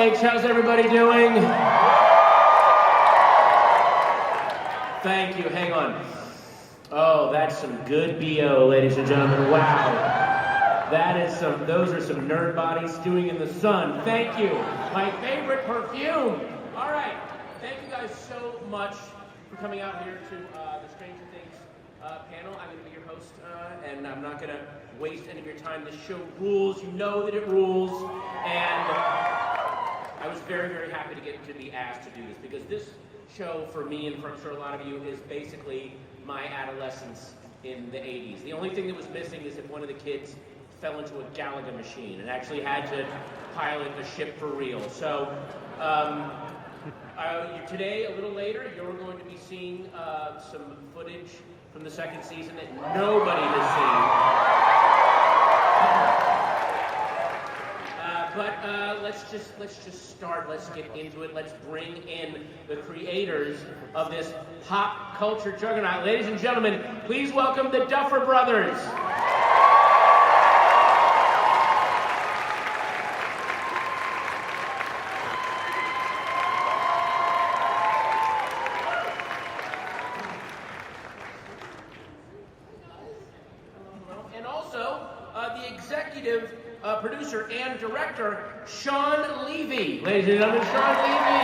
H. How's everybody doing? Thank you. Hang on. Oh, that's some good BO, ladies and gentlemen. Wow. Those are some nerd bodies stewing in the sun. Thank you. My favorite perfume. All right. Thank you guys so much for coming out here to the Stranger Things panel. I'm going to be your host, and I'm not going to waste any of your time. This show rules. You know that it rules. And I was very, very happy to get to be asked to do this, because this show, for me and for I'm sure a lot of you, is basically my adolescence in the 80s. The only thing that was missing is if one of the kids fell into a Galaga machine and actually had to pilot a ship for real. So today, a little later, you're going to be seeing some footage from the second season that nobody has seen. But let's just start. Let's get into it. Let's bring in the creators of this pop culture juggernaut. Ladies and gentlemen, please welcome the Duffer Brothers. And also the executive producer and director, Sean Levy. Ladies and gentlemen, Sean Levy.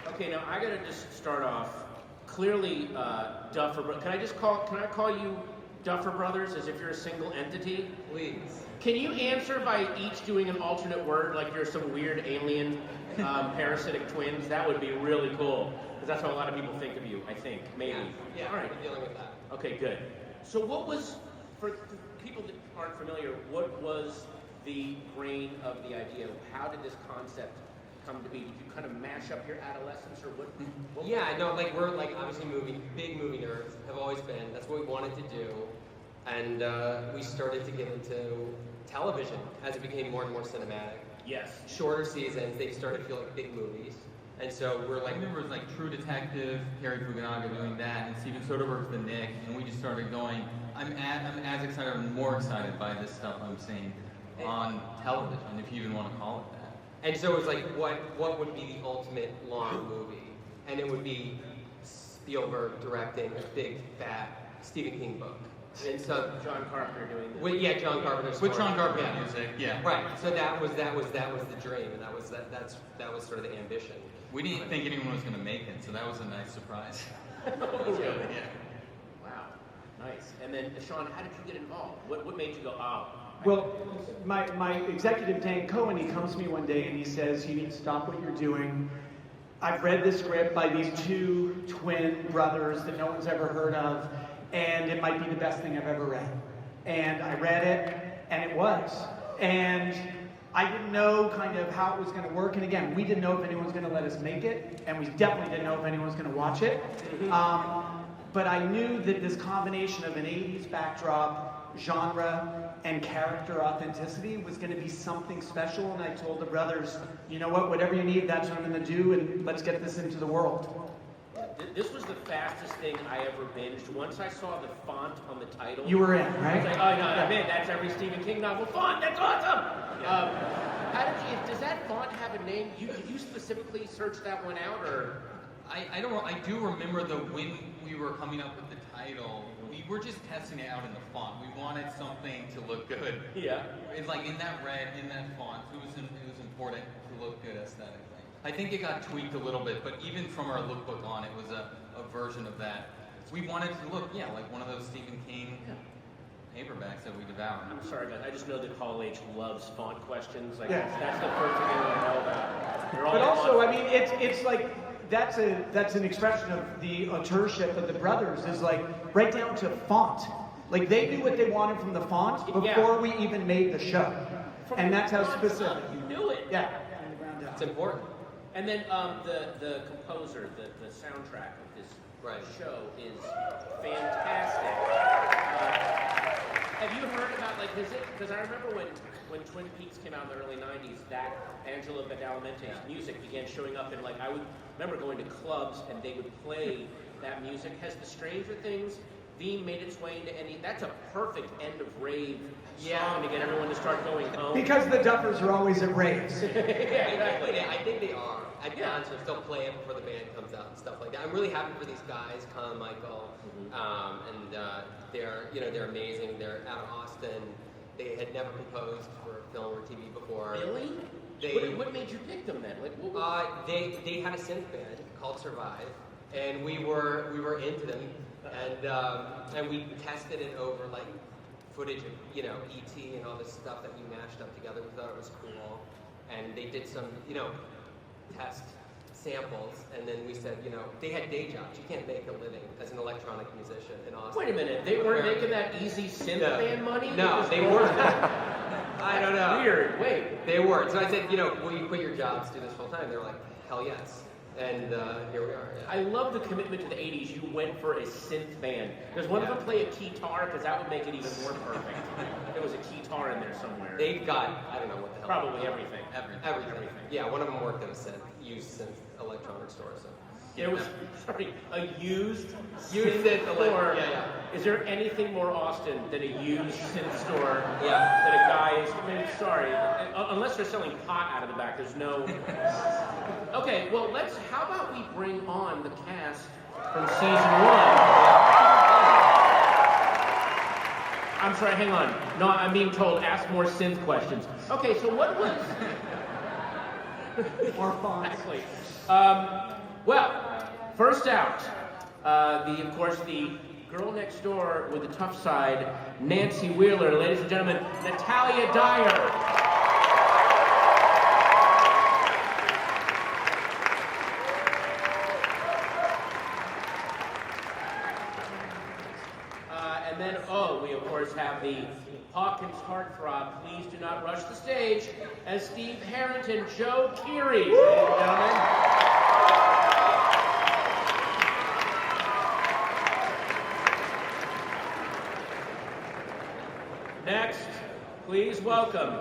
Okay, now I gotta just start off. Clearly, Duffer. Can I call you Duffer Brothers as if you're a single entity? Please. Can you answer by each doing an alternate word, like you're some weird alien parasitic twins? That would be really cool. Because that's how a lot of people think of you, I think, maybe. Yeah, all right. we're dealing with that. Okay, good. So what was, for people that aren't familiar, what was the brain of the idea? How did this concept come to be? Did you kind of mash up your adolescence, or what Yeah, no, like we're like obviously big movie nerds, have always been. That's what we wanted to do. And we started to get into television as it became more and more cinematic. Yes. Shorter seasons, they started to feel like big movies. And so we're like, I remember it was like True Detective, Keery doing that, and Steven Soderbergh's The Nick, and we just started going. I'm as excited, or more excited by this stuff I'm seeing on television, if you even want to call it that. and so it was like, what would be the ultimate long movie? And it would be Spielberg directing a big fat Stephen King book. And so John Carpenter doing this. yeah, John Carpenter's With story. John Carpenter music, yeah. Right. So that was the dream, and that was sort of the ambition. We didn't think anyone was going to make it, so that was a nice surprise. Oh, really? Yeah. Wow. Nice. And then, Sean, how did you get involved? What made you go, oh? Well, my executive, Dan Cohen, he comes to me one day and he says, you need to stop what you're doing. I've read this script by these two twin brothers that no one's ever heard of, and it might be the best thing I've ever read. And I read it, and it was. And I didn't know kind of how it was going to work. And again, we didn't know if anyone was going to let us make it, and we definitely didn't know if anyone was going to watch it. But I knew that this combination of an 80s backdrop, genre, and character authenticity was going to be something special. And I told the brothers, you know what, whatever you need, that's what I'm going to do, and let's get this into the world. This was the fastest thing I ever binged. Once I saw the font on the title. You were in, I right? was like, oh no, I'm in. That's every Stephen King novel font. That's awesome. Does that font have a name? Did you specifically search that one out, or? I do remember when we were coming up with the title, we were just testing it out in the font. We wanted something to look good. Yeah. It's like in that red, in that font, it was important to look good aesthetically. I think it got tweaked a little bit, but even from our lookbook on, it was a version of that. We wanted to look, like one of those Stephen King paperbacks that we devour. I'm sorry, guys. I just know that Hall H loves font questions. Like Yeah. that's the first thing I know about. They're all But also, font. I mean, it's like that's an expression of the auteurship of the brothers. Is like right down to font. Like they knew what they wanted from the font before we even made the show, and that's how specific. You knew it. Yeah, from the ground up. It's important. And then the composer, the soundtrack of this show is fantastic. Have you heard about because I remember when Twin Peaks came out in the early 90s, that Angelo Badalamente's music began showing up in I would remember going to clubs and they would play that music. Has the Stranger Things, theme made its way into any. That's a perfect end of rave song to get everyone to start going home. Because the Duffers are always at raves. Yeah, exactly. I think they are. At concerts, they'll play it before the band comes out and stuff like that. I'm really happy for these guys, Con, Michael, and they're amazing. They're out of Austin. They had never composed for film or TV before. Really? What made you pick them then? Like, what was... They had a synth band called Survive, and we were into them, and we tested it over like footage of E.T. and all this stuff that we mashed up together. We thought it was cool, and they did some test samples, and then we said they had day jobs. You can't make a living as an electronic musician in Austin. Wait a minute, they weren't making that easy synth band money? No, they weren't. I don't know. Weird. Wait. They weren't. So I said, will you quit your jobs to do this full time? They were like, hell yes. And here we are. Yeah. I love the commitment to the 80s. You went for a synth band. Does one of them play a guitar? Because that would make it even more perfect. If there was a guitar in there somewhere. They've got, I don't know what the hell. Probably everything. Everything. Yeah, one of them worked at a used synth electronic store. So. There was, a used synth store. Yeah. Is there anything more Austin than a used synth store? Yeah. That a guy is, sorry, unless they're selling pot out of the back, there's no... Okay, well, how about we bring on the cast from season 1? I'm sorry, hang on. No, I'm being told, ask more synth questions. Okay, so what was... More fun. Exactly. Well, first out, of course, the girl next door with the tough side, Nancy Wheeler. Ladies and gentlemen, Natalia Dyer. And then, we of course have the Hawkins heartthrob. Please do not rush the stage as Steve Harrington, Joe Keery, ladies and gentlemen. Next, please welcome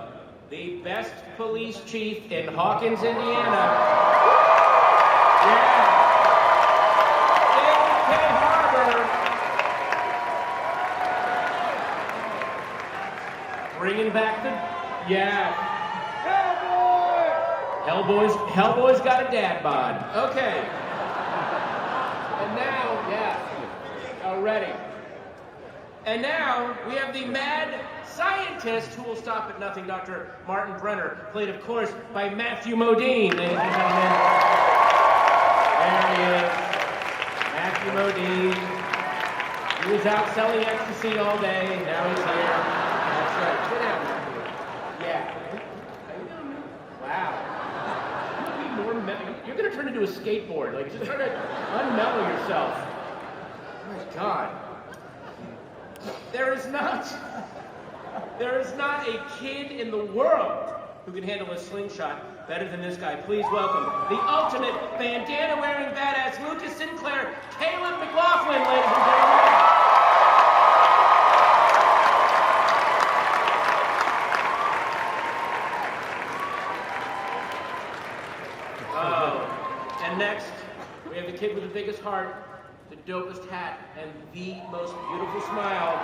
the best police chief in Hawkins, Indiana. Yeah. Harbour. Bringing back the, Hellboy's got a dad bod. Okay. And now, already. And now, we have the mad scientist who will stop at nothing, Dr. Martin Brenner, played, of course, by Matthew Modine, ladies and gentlemen. There he is, Matthew Modine. He was out selling ecstasy all day, now he's here. That's right. Sit down, Matthew. Yeah. How you doing, man? Wow. You're going to turn into a skateboard. Like, just try to unmellow yourself. Oh, my God. There is not a kid in the world who can handle a slingshot better than this guy. Please welcome the ultimate bandana-wearing badass, Lucas Sinclair, Caleb McLaughlin, ladies and gentlemen. And next, we have the kid with the biggest heart, the dopest hat, and the most beautiful smile,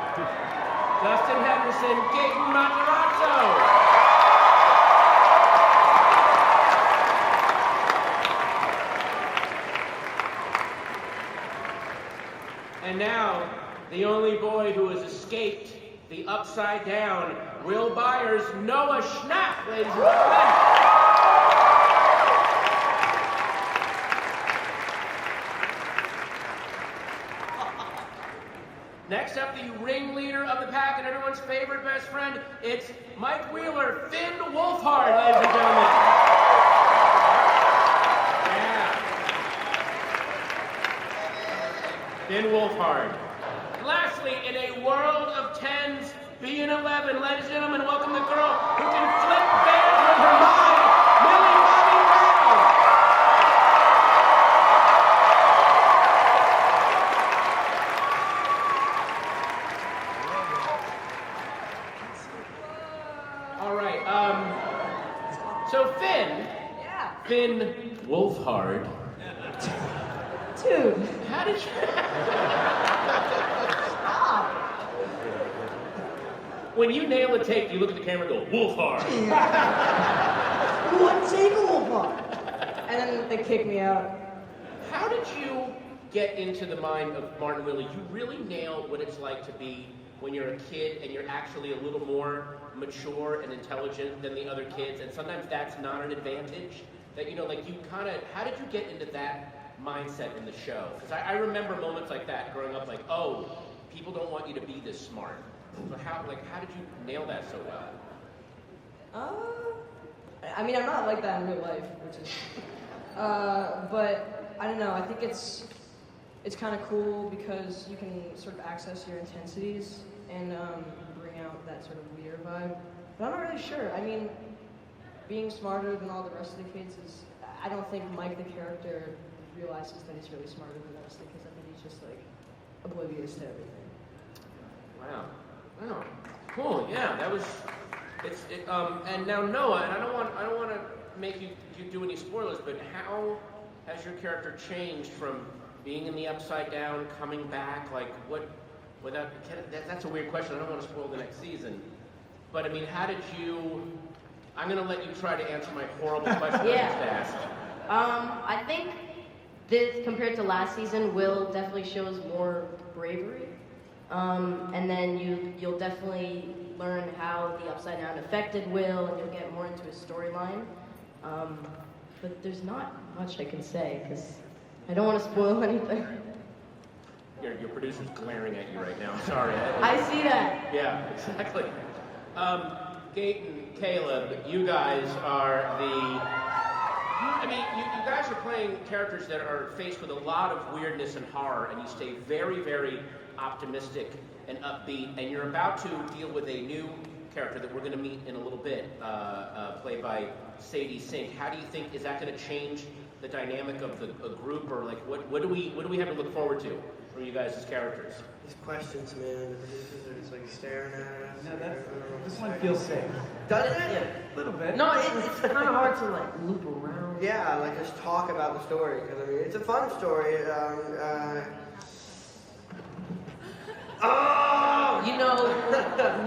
Dustin Henderson, Gaten Matarazzo. And now, the only boy who has escaped the upside down, Will Byers, Noah Schnapp, ladies and gentlemen. Next up, the ringleader of the pack and everyone's favorite best friend, it's Mike Wheeler, Finn Wolfhard, ladies and gentlemen. Yeah. Finn Wolfhard. And lastly, in a world of 10s, being 11, ladies and gentlemen, welcome the girl who can flip bands with her mind, Millie. So Finn Wolfhard. Dude. How did you... when you nail a take, you look at the camera and go, Wolfhard. One take Wolfhard. And then they kick me out. How did you get into the mind of Martin Willie? You really nail what it's like to be when you're a kid and you're actually a little more mature and intelligent than the other kids, and sometimes that's not an advantage. That, you know, like you kind of, how did you get into that mindset in the show? Because I remember moments like that growing up, like, oh, people don't want you to be this smart. So how did you nail that so well? I mean, I'm not like that in real life, which is, but I don't know. I think it's kind of cool because you can sort of access your intensities and bring out that sort of weird vibe. But I'm not really sure. I mean, being smarter than all the rest of the kids is, I don't think Mike, the character, realizes that he's really smarter than the rest of the kids. I think he's just like oblivious to everything. Wow. Cool. Yeah, that was. And now Noah, and I don't want to make you do any spoilers, but how has your character changed from being in the Upside Down, coming back? Like that's a weird question. I don't want to spoil the next season, but I mean, how did you? I'm going to let you try to answer my horrible question I just asked. I think this, compared to last season, Will definitely shows more bravery. And then you'll definitely learn how the Upside Down affected Will, and you'll get more into his storyline. But there's not much I can say, because I don't want to spoil anything. Your producer's glaring at you right now. I'm sorry. I see that. Yeah, exactly. Gaten, Caleb, you guys are you guys are playing characters that are faced with a lot of weirdness and horror, and you stay very, very optimistic and upbeat, and you're about to deal with a new character that we're going to meet in a little bit, played by Sadie Sink. How do you think, is that going to change the dynamic of the group, or like what do we have to look forward to from you guys as characters? These questions, man, the producers are just like staring at us. No, this one feels safe. Does it? Yeah. A little bit. No, it's kind of hard to like loop around. Yeah, like just talk about the story, because I mean, it's a fun story. Oh, you know,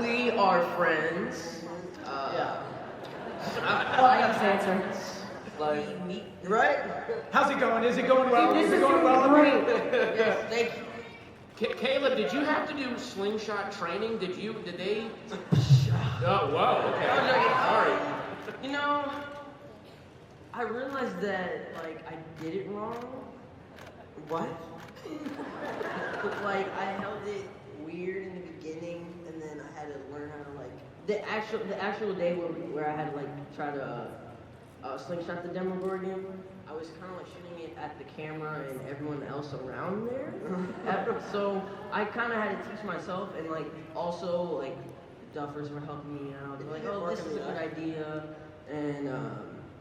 we are friends. Yeah. I can answer. Like, Right? How's it going? Is it going well? this Is it is going well? great. Yes, thank you. Caleb, did you have to do slingshot training? Did they? Oh, whoa. Okay. Sorry. You know, I realized that like I did it wrong. What? Like I held it weird in the beginning, and then I had to learn how to like the actual day where I had to like try to slingshot the Demogorgon. I was kind of like shooting it at the camera and everyone else around there. So I kind of had to teach myself, and like also like the Duffers were helping me out. They're like, oh, this is a good idea, and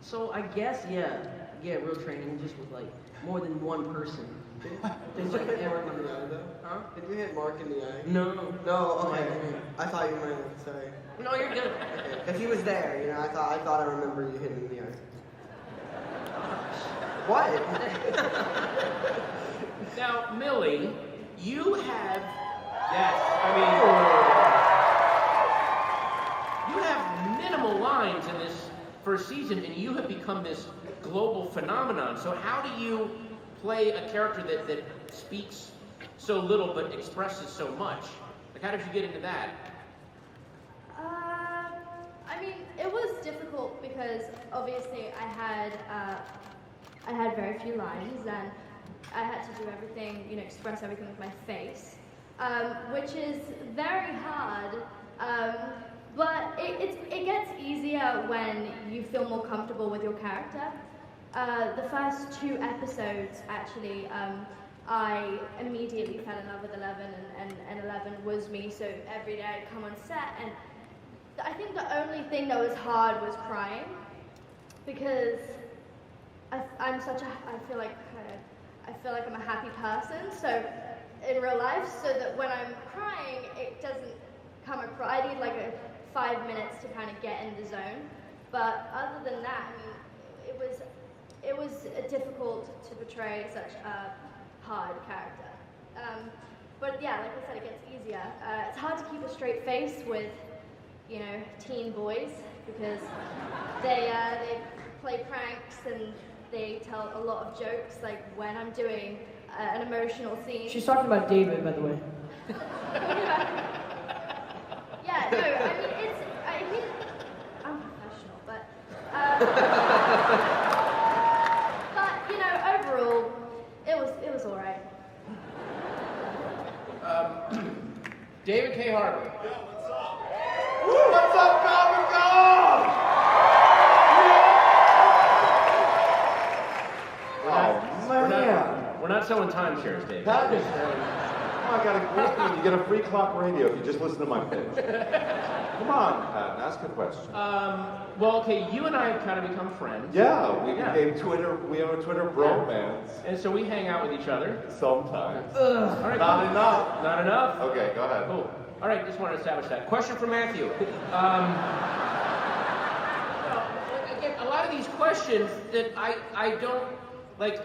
so I guess real training just with like more than one person. Did you hit Mark in the eye, though? Huh? Did you hit Mark in the eye? No. No, okay. No, I didn't. I thought you might have, sorry. No, you're good. Because he was there, you know, I thought I remember you hitting him in the eye. What? Now, Millie, you have minimal lines in this first season, and you have become this global phenomenon. So how do you play a character that speaks so little but expresses so much? Like, how did you get into that? I mean, it was difficult because obviously I had very few lines, and I had to do everything, express everything with my face, which is very hard. But it gets easier when you feel more comfortable with your character. The first 2 episodes, actually, I immediately fell in love with Eleven, and Eleven was me, so every day I'd come on set, and I think the only thing that was hard was crying, because I feel like I'm a happy person, so in real life, so that when I'm crying, it doesn't come across. I need like 5 minutes to kind of get in the zone, but other than that, I mean, it was difficult to portray such a hard character. But yeah, like I said, it gets easier. It's hard to keep a straight face with you know, teen boys because they play pranks and they tell a lot of jokes, like when I'm doing an emotional scene. She's talking about David, by the way. Yeah, no, I mean, I'm professional, but, but, you know, overall, it was all right. David K. Harbour. Yeah, what's up? Woo, what's up, Comic We're not selling timeshares, David. That is I got a great thing. You get a free clock radio if you just listen to my pitch. Come on, Pat, ask a question. Well, okay, you and I have kind of become friends. Yeah, we became Twitter. We have a Twitter bromance. And so we hang out with each other. Sometimes. All right, Not cool. enough. Not enough? Okay, go ahead. Cool. All right, just want to establish that. Question for Matthew. Again, a lot of these questions that I don't, like,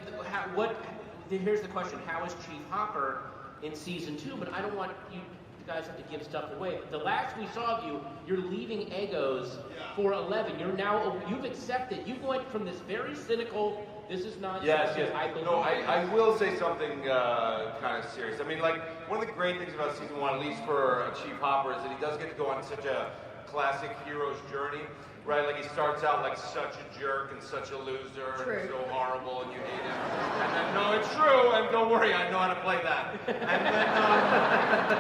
here's the question, how is Chief Hopper in season 2? But I don't want you guys have to give stuff away. The last we saw of you, you're leaving Egos for 11. You've accepted, you went from this very cynical, this is not Yes. I believe. No, I will say something kind of serious. I mean, like, one of the great things about season 1, at least for Chief Hopper, is that he does get to go on such a classic hero's journey, right? Like, he starts out like such a jerk and such a loser and so horrible and you hate him. And then, no, it's true, and don't worry, I know how to play that.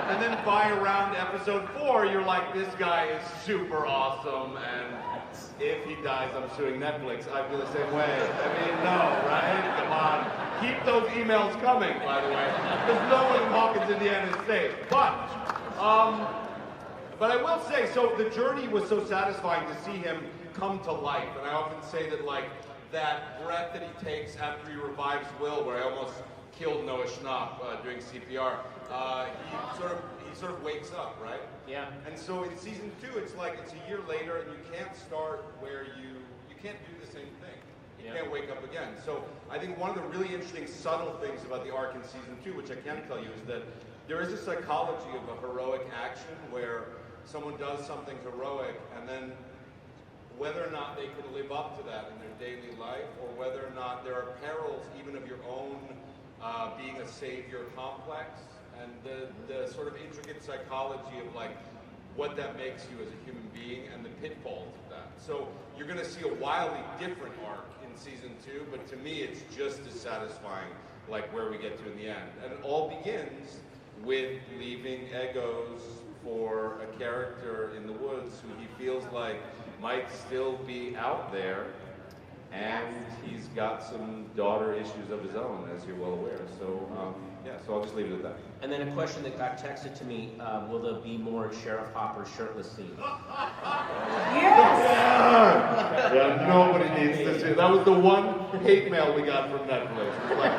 And then by around episode 4, you're like, this guy is super awesome, and if he dies, I'm suing Netflix. I feel the same way. I mean, no, right? Come on. Keep those emails coming, by the way, because no one in Hawkins, Indiana is safe. But I will say, so the journey was so satisfying to see him come to life, and I often say that, like, that breath that he takes after he revives Will, where I almost killed Noah Schnapp doing CPR, he sort of wakes up, right? Yeah. And so in season 2, it's like it's a year later, and you can't start where you can't do the same thing. You can't wake up again. So I think one of the really interesting subtle things about the arc in season 2, which I can tell you, is that there is a psychology of a heroic action where someone does something heroic, and then whether or not they can live up to that in their daily life, or whether or not there are perils even of your own being a savior complex, and the sort of intricate psychology of, like, what that makes you as a human being and the pitfalls of that. So you're going to see a wildly different arc in season 2, but to me it's just as satisfying, like, where we get to in the end. And it all begins with leaving Egos for a character in the woods who he feels like might still be out there, and he's got some daughter issues of his own, as you're well aware. So, so I'll just leave it at that. And then a question that got texted to me, will there be more Sheriff Hopper shirtless scenes? Yeah, nobody needs this. That was the one hate mail we got from Netflix. It was like,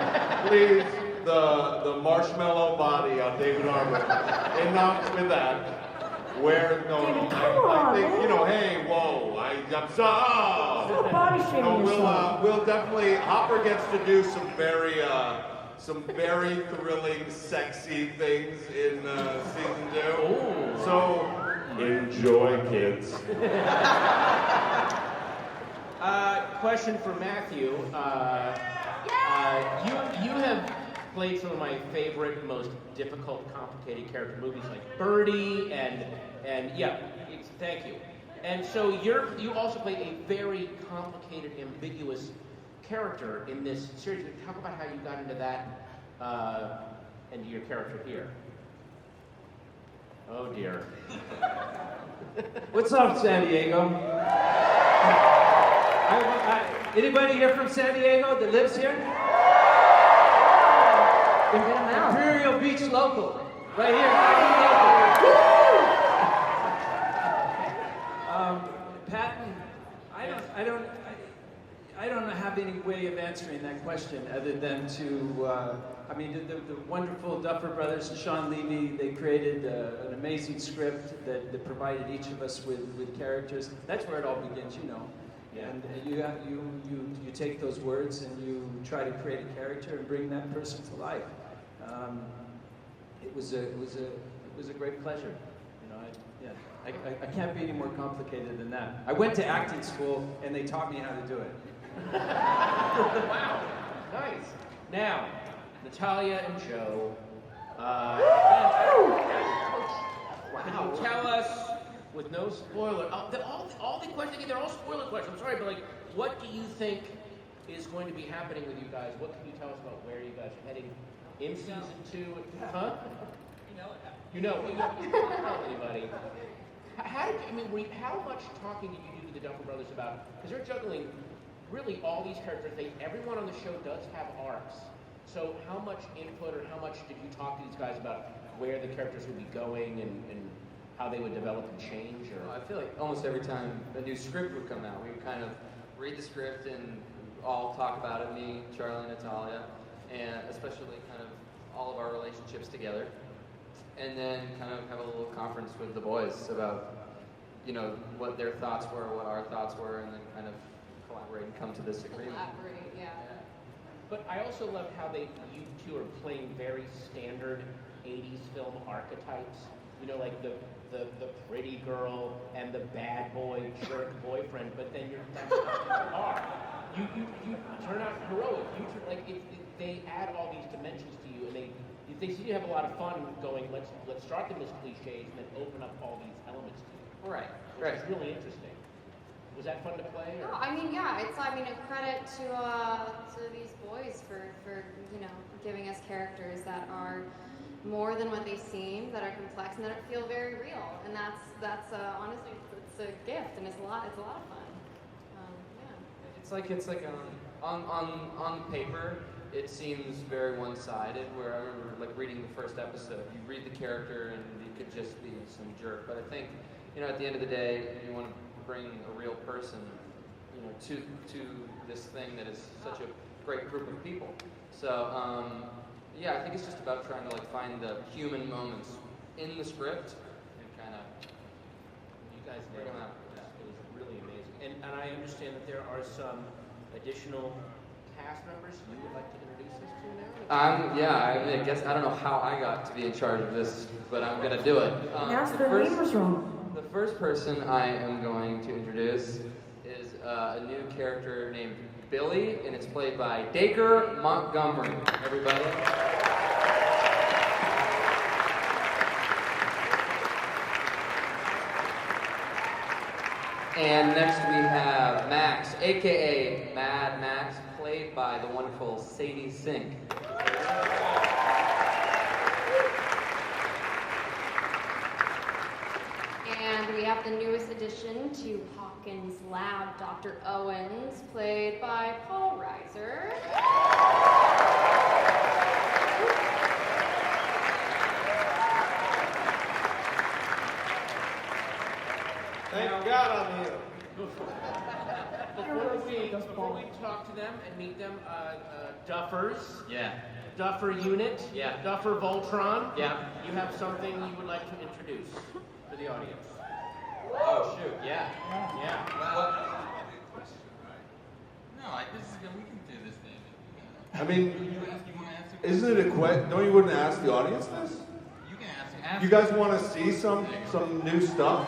please, the marshmallow body on David Harbour. Enough with that. Where, I think, you know, hey, whoa, I'm sorry. Body shaming yourself. We'll definitely, Hopper gets to do some very thrilling, sexy things in season 2. Ooh. So, enjoy, kids. Question for Matthew. You have played some of my favorite, most difficult, complicated character movies like Birdie and thank you. And so you also play a very complicated, ambiguous character in this series. Talk about how you got into that, and your character here. Oh dear. What's up, San Diego? Anybody here from San Diego that lives here? Imperial Beach local, right here. Patton, I don't have any way of answering that question other than to. The wonderful Duffer Brothers and Sean Levy, they created an amazing script that provided each of us with characters. That's where it all begins, you know. Yeah. And you take those words and you try to create a character and bring that person to life. It was a great pleasure. You know, I can't be any more complicated than that. I went to acting school, and they taught me how to do it. Wow, nice. Now, Natalia and Joe, can you tell us, with no spoiler, all the questions, they're all spoiler questions, I'm sorry, but like, what do you think is going to be happening with you guys? What can you tell us about where you guys are heading in season 2? Huh? You know it. You don't tell anybody. How much talking did you do to the Duffer Brothers about, because they're juggling really all these characters. Everyone on the show does have arcs. So how much input or how much did you talk to these guys about where the characters would be going and how they would develop and change? Or I feel like almost every time a new script would come out, we would kind of read the script and all talk about it, me, Charlie, Natalia, and especially kind of all of our relationships together. And then kind of have a little conference with the boys about, you know, what their thoughts were, what our thoughts were, and then kind of collaborate and come to this agreement. Collaborate, yeah. But I also love how you two are playing very standard 80s film archetypes. You know, like the pretty girl and the bad boy jerk boyfriend, but then that's not who you are. You turn out heroic. They add all these dimensions to you, and they seem to have a lot of fun going, let's start them as cliches and then open up all these elements to you. Right. It's really interesting. Was that fun to play? Or? No, I mean, yeah, it's a credit to these boys for giving us characters that are more than what they seem, that are complex and that feel very real, and that's honestly it's a gift and it's a lot of fun. It's like on paper it seems very one-sided. Where I remember like reading the first episode, you read the character and it could just be some jerk. But I think at the end of the day, you want to bring a real person, to this thing that is such a great group of people. So I think it's just about trying to find the human moments in the script and kind of you guys bring them out. It was really amazing. And I understand that there are some additional cast members you would like to introduce us to now? I guess I don't know how I got to be in charge of this, but I'm gonna do it. The first person I am going to introduce is a new character named Billy, and it's played by Dacre Montgomery. Everybody. And next we have Max, aka Mad Max, played by the wonderful Sadie Sink. And we have the newest addition to Hawkins' Lab, Dr. Owens, played by Paul Reiser. Thank God I'm here. Before we talk to them and meet them, Duffers. Yeah. Duffer Unit. Yeah. Duffer Voltron. Yeah. You have something you would like to introduce to the audience. Oh shoot, yeah. Yeah. No, this is good. We can do this, David. I mean, You want to answer? isn't it a question? Don't you wouldn't ask the audience this? You can ask. You guys want to see some new stuff?